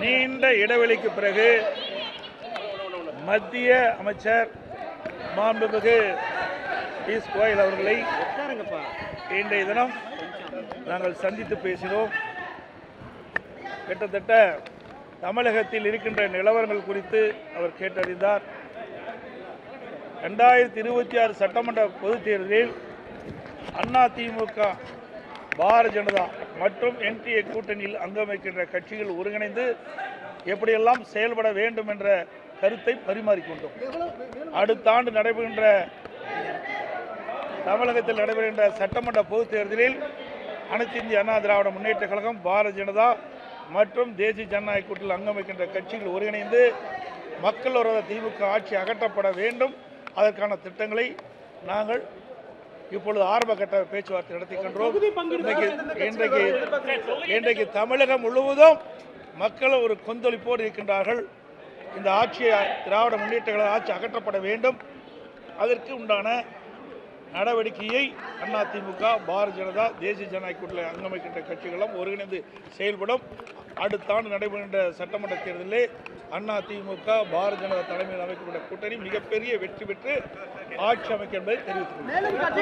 நீண்ட இடைவெளிக்கு பிறகு மத்திய அமைச்சர் மாண்புமிகு பியூஷ் கோயல் அவர்களை இன்றைய தினம் நாங்கள் சந்தித்து பேசினோம். கிட்டத்தட்ட தமிழகத்தில் இருக்கின்ற நிலவரங்கள் குறித்து அவர் கேட்டறிந்தார். 2026 சட்டமன்ற பொதுத் தேர்தலில் அதிமுக, பாரதிய ஜனதா மற்றும் என்டிஏ கூட்டணியில் அங்கம் வைக்கின்ற கட்சிகள் ஒருங்கிணைந்து எப்படியெல்லாம் செயல்பட வேண்டும் என்ற கருத்தை பரிமாறிக்கொண்டோம். அடுத்த ஆண்டு நடைபெறுகின்ற தமிழகத்தில் நடைபெறுகின்ற சட்டமன்ற பொதுத் தேர்தலில் அனைத்து இந்திய அண்ணா திராவிட முன்னேற்ற கழகம், பாரதிய ஜனதா மற்றும் தேசிய ஜனநாயக கூட்டணியில் அங்கம் வைக்கின்ற கட்சிகள் ஒருங்கிணைந்து மக்கள் விரோத திமுக ஆட்சி அகற்றப்பட வேண்டும். அதற்கான திட்டங்களை நாங்கள் இப்பொழுது ஆரம்ப கட்ட பேச்சுவார்த்தை நடத்திக்கின்றோம். இன்றைக்கு தமிழகம் முழுவதும் மக்கள் ஒரு கொந்தளிப்போடு இருக்கின்றார்கள். இந்த ஆட்சியை, திராவிட முன்னேற்ற கழக ஆட்சி அகற்றப்பட வேண்டும். அதற்கு உண்டான நடவடிக்கையை அதிமுக, பாரதிய ஜனதா, தேசிய ஜனநாயக கூட்டணி அங்கமைக்கின்ற கட்சிகளும் ஒருங்கிணைந்து செயல்படும். அடுத்த ஆண்டு நடைபெறுகின்ற சட்டமன்ற தேர்தலில் அதிமுக, பாரதிய ஜனதா தலைமையில் அமைக்கப்பட்ட கூட்டணி மிகப்பெரிய வெற்றி பெற்று ஆட்சி அமைக்க என்பதை தெரிவித்துள்ளது.